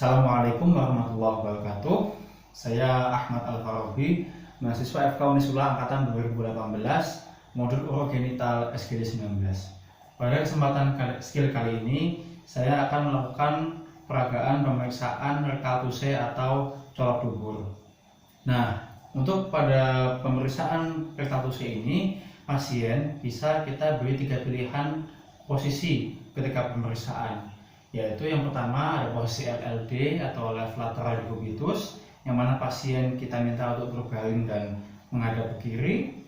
Assalamualaikum warahmatullahi wabarakatuh. Saya Ahmad Al-Farabi, mahasiswa FK Unisula Angkatan 2018, modul urogenital SGD 19. Pada kesempatan skill kali ini, saya akan melakukan peragaan pemeriksaan rektal tuse atau colok dubur. Nah, untuk pada pemeriksaan rektal tuse ini, pasien bisa kita beri 3 pilihan posisi ketika pemeriksaan, yaitu yang pertama ada posisi LLD atau left lateral decubitus, yang mana pasien kita minta untuk berbaring dan menghadap ke kiri.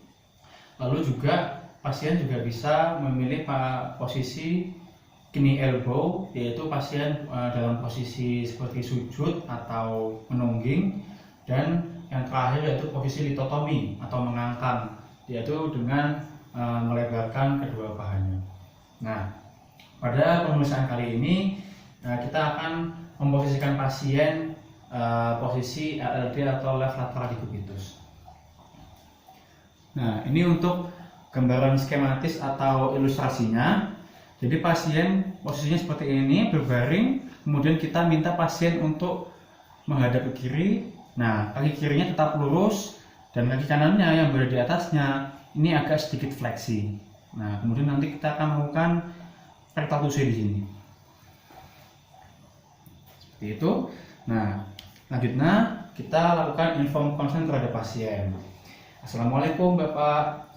Lalu juga pasien juga bisa memilih posisi knie elbow, yaitu pasien dalam posisi seperti sujud atau menungging, dan yang terakhir yaitu posisi litotomi atau mengangkang, yaitu dengan melebarkan kedua pahanya. Nah, pada pemeriksaan kali ini kita akan memposisikan pasien posisi LLD atau left lateral decubitus. Nah, ini untuk gambaran skematis atau ilustrasinya. Jadi pasien posisinya seperti ini, berbaring, kemudian kita minta pasien untuk menghadap ke kiri. Nah, kaki kirinya tetap lurus dan kaki kanannya yang berada di atasnya ini agak sedikit fleksi. Nah, kemudian nanti kita akan melakukan rektal tuse di sini. Seperti itu. Nah, selanjutnya kita lakukan inform consent terhadap pasien. Assalamualaikum Bapak,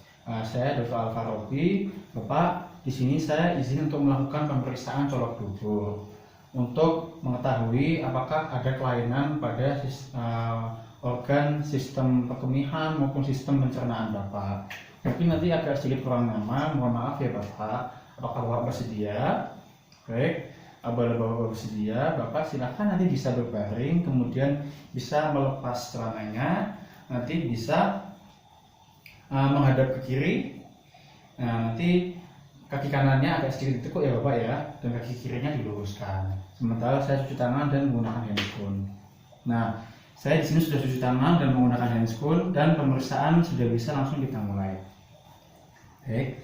saya Dr. Al-Farabi. Bapak, di sini saya izin untuk melakukan pemeriksaan colok dubur untuk mengetahui apakah ada kelainan pada organ sistem perkemihan maupun sistem pencernaan Bapak. Mungkin nanti agak sedikit kurang nyaman, mohon maaf ya Bapak. Apakah Bapak bersedia? Baik, apabila Bapak bersedia, Bapak silakan nanti bisa berbaring, kemudian bisa melepas celananya, nanti bisa menghadap ke kiri. Nah, nanti kaki kanannya agak sedikit ditekuk ya Bapak ya, dan kaki kirinya diluruskan. Sementara saya cuci tangan dan menggunakan handscoon. Nah, saya di sini sudah cuci tangan dan menggunakan handscoon, dan pemeriksaan sudah bisa langsung kita mulai. Baik,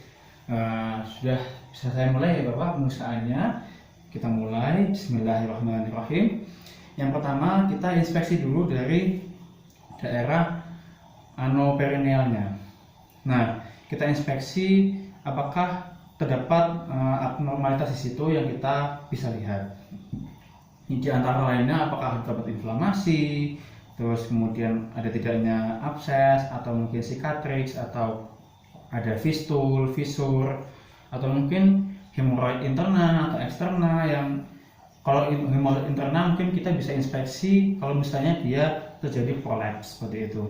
sudah bisa saya mulai ya Bapak pemeriksaannya. Kita mulai. Bismillahirrahmanirrahim. Yang pertama kita inspeksi dulu dari daerah anoperinealnya. Nah, kita inspeksi apakah terdapat abnormalitas di situ yang kita bisa lihat. Di antara lainnya apakah terdapat inflamasi, terus kemudian ada tidaknya abses atau mungkin cicatrix, atau ada fistul, fisur, atau mungkin hemoroid interna atau eksterna. Yang kalau hemoroid interna mungkin kita bisa inspeksi kalau misalnya dia terjadi prolaps seperti itu.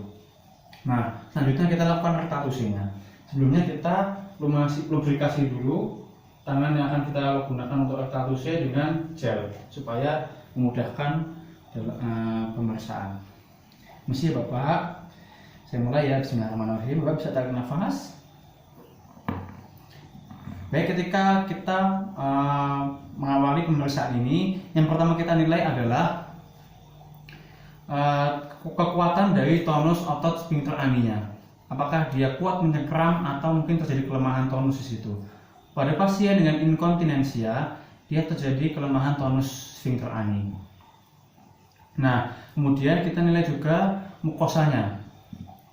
Nah, selanjutnya kita lakukan rektal tusenya. Sebelumnya kita lubrikasi dulu tangan yang akan kita gunakan untuk rektal tuse dengan gel supaya memudahkan pemeriksaan. Mesti Bapak, saya mulai ya. Bismillahirrahmanirrahim. Bapak bisa tarik nafas. Baik, ketika kita mengawali pemeriksaan ini, yang pertama kita nilai adalah kekuatan dari tonus otot sphincter aninya. Apakah dia kuat menyekram atau mungkin terjadi kelemahan tonus di situ. Pada pasien dengan inkontinensia, dia terjadi kelemahan tonus sphincter ani. Nah, kemudian kita nilai juga mukosanya.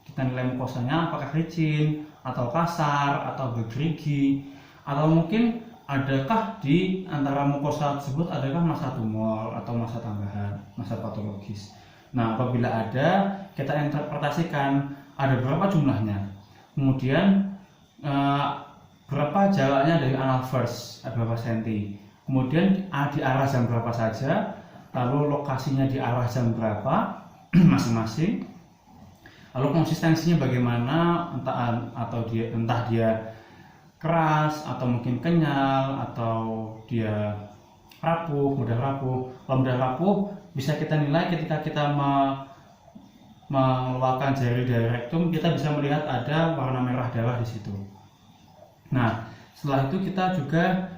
Kita nilai mukosanya apakah licin atau kasar atau bergerigi, atau mungkin adakah di antara mukosa tersebut adakah massa tumor atau massa tambahan, massa patologis. Nah, apabila ada, kita interpretasikan ada berapa jumlahnya, kemudian berapa jaraknya dari anal first, ada berapa senti, kemudian di arah jam berapa saja, lalu lokasinya di arah jam berapa masing-masing, lalu konsistensinya bagaimana, entah dia keras atau mungkin kenyal, atau dia rapuh, mudah rapuh. Kalau mudah rapuh bisa kita nilai ketika kita mengeluarkan jari dari rektum, kita bisa melihat ada warna merah darah di situ. Nah, setelah itu kita juga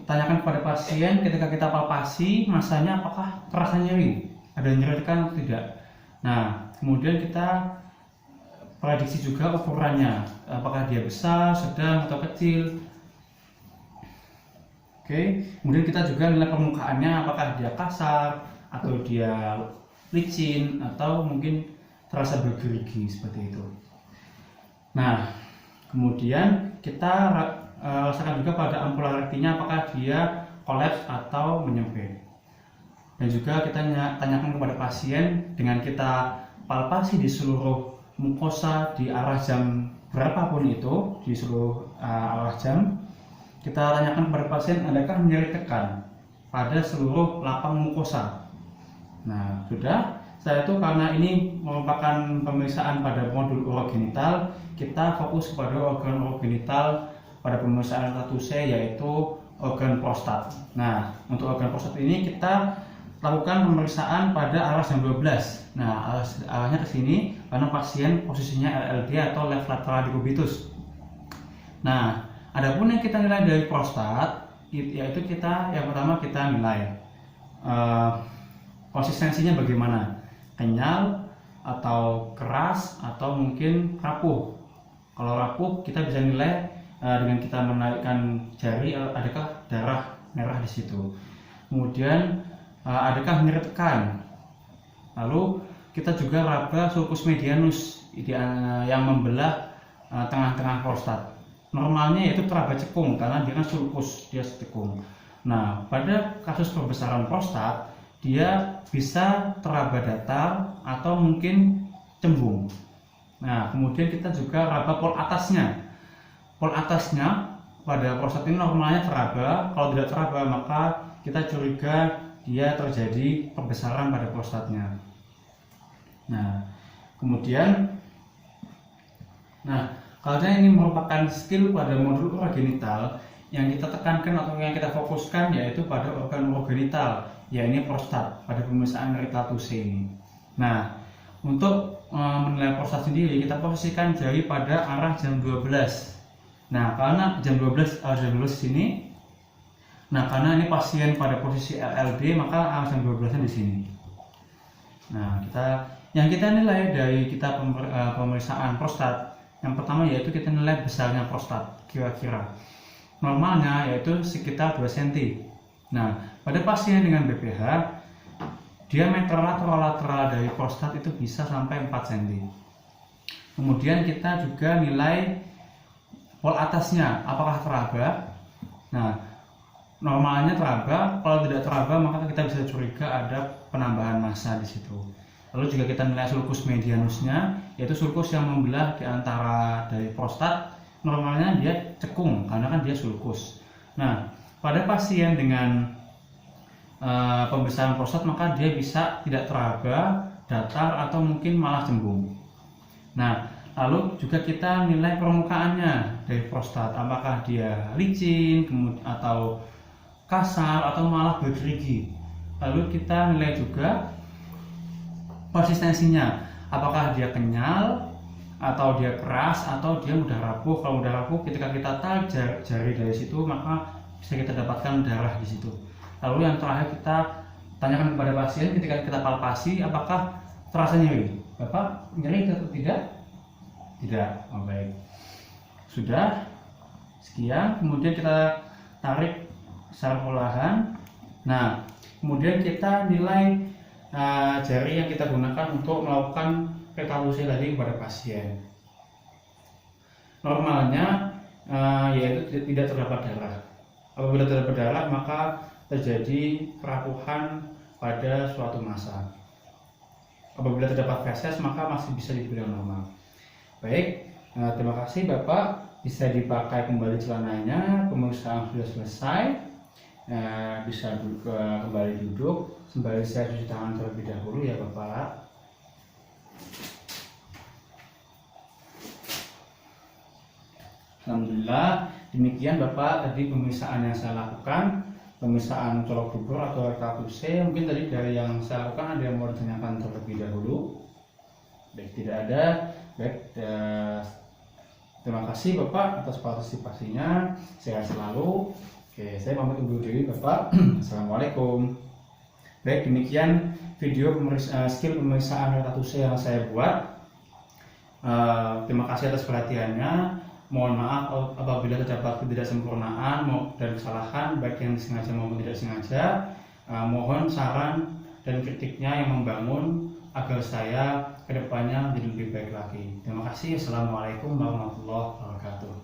tanyakan kepada pasien ketika kita palpasi masanya apakah terasa nyeri, ada nyeri kan atau tidak. Nah, kemudian kita prediksi juga ukurannya, apakah dia besar, sedang atau kecil. Oke, kemudian kita juga nilai permukaannya apakah dia kasar atau dia licin, atau mungkin terasa bergerigi seperti itu. Nah, kemudian kita rasakan juga pada ampulla rectinya apakah dia kolaps atau menyempit. Dan juga kita tanyakan kepada pasien dengan kita palpasi di seluruh mukosa di arah jam berapapun itu, di seluruh arah jam. Kita tanyakan kepada pasien, adakah nyeri tekan pada seluruh lapang mukosa. Nah, sudah. Setelah itu, karena ini merupakan pemeriksaan pada modul urogenital, kita fokus kepada organ urogenital pada pemeriksaan status C, yaitu organ prostat. Nah, untuk organ prostat ini kita lakukan pemeriksaan pada arah jam 12. Nah, arahnya ke sini karena pasien posisinya LLD atau left lateral decubitus. Nah, adapun yang kita nilai dari prostat, yaitu yang pertama kita nilai konsistensinya bagaimana, kenyal atau keras atau mungkin rapuh. Kalau rapuh kita bisa nilai dengan kita menaikkan jari, adakah darah merah di situ. Kemudian adakah nyeri tekan. Lalu kita juga raba sulcus medianus yang membelah tengah-tengah prostat. Normalnya yaitu teraba cekung karena dia kan sulcus, dia cekung. Nah, pada kasus pembesaran prostat dia bisa teraba datar atau mungkin cembung. Nah, kemudian kita juga raba pol atasnya. Pol atasnya pada prostat ini normalnya teraba. Kalau tidak teraba maka kita curiga dia terjadi pembesaran pada prostatnya. Nah, kemudian karena ini merupakan skill pada modul urogenital, yang kita tekankan atau yang kita fokuskan yaitu pada organ urogenital, yaitu prostat pada pemeriksaan status C ini. Nah, untuk menilai prostat sendiri kita posisikan jari pada arah jam 12. Nah, karena jam 12 sini. Nah, karena ini pasien pada posisi LLD, maka arah jam 12 di sini. Nah, yang kita nilai dari kita pemeriksaan prostat, yang pertama yaitu kita nilai besarnya prostat kira-kira. Normalnya yaitu sekitar 2 cm. Nah, pada pasien dengan BPH, diameter lateral dari prostat itu bisa sampai 4 cm. Kemudian kita juga nilai pol atasnya, apakah teraba. Nah, normalnya teraba. Kalau tidak teraba maka kita bisa curiga ada penambahan massa di situ. Lalu juga kita nilai sulcus medianusnya, yaitu sulcus yang membelah di antara dari prostat. Normalnya dia cekung karena kan dia sulcus. Nah, pada pasien dengan pembesaran prostat maka dia bisa tidak teraba, datar atau mungkin malah cembung. Nah, lalu juga kita nilai permukaannya dari prostat, apakah dia licin atau kasar atau malah bergerigi. Lalu kita nilai juga konsistensinya, apakah dia kenyal atau dia keras atau dia mudah rapuh. Kalau mudah rapuh, ketika kita tarik jari dari situ maka bisa kita dapatkan darah di situ. Lalu yang terakhir kita tanyakan kepada pasien ketika kita palpasi, apakah terasa nyeri? Bapak nyeri atau tidak? Tidak. Oh, baik. Sudah. Sekian. Kemudian kita tarik secara perlahan. Nah, kemudian kita nilai jari yang kita gunakan untuk melakukan petalusi tadi kepada pasien. Normalnya yaitu tidak terdapat darah. Apabila terdapat darah maka terjadi kerapuhan pada suatu massa. Apabila terdapat feses maka masih bisa dibilang normal. Baik, terima kasih Bapak. Bisa dipakai kembali celananya. Pemeriksaan sudah selesai. Bisa kembali duduk. Sembari saya cuci tangan terlebih dahulu ya Bapak. Alhamdulillah, demikian Bapak tadi pemeriksaan yang saya lakukan, pemeriksaan colok dubur atau status C. Mungkin tadi dari yang saya lakukan ada yang mau ditanyakan terlebih dahulu. Baik, tidak ada. Baik, terima kasih Bapak atas partisipasinya. Sehat selalu. Oke, saya pamit undur diri Bapak. Assalamualaikum. Baik, demikian video skill pemeriksaan status C yang saya buat. Terima kasih atas perhatiannya. Mohon maaf apabila terdapat ketidaksempurnaan dan kesalahan baik yang disengaja maupun tidak sengaja. Mohon saran dan kritiknya yang membangun agar saya kedepannya menjadi lebih baik lagi. Terima kasih. Assalamualaikum warahmatullahi wabarakatuh.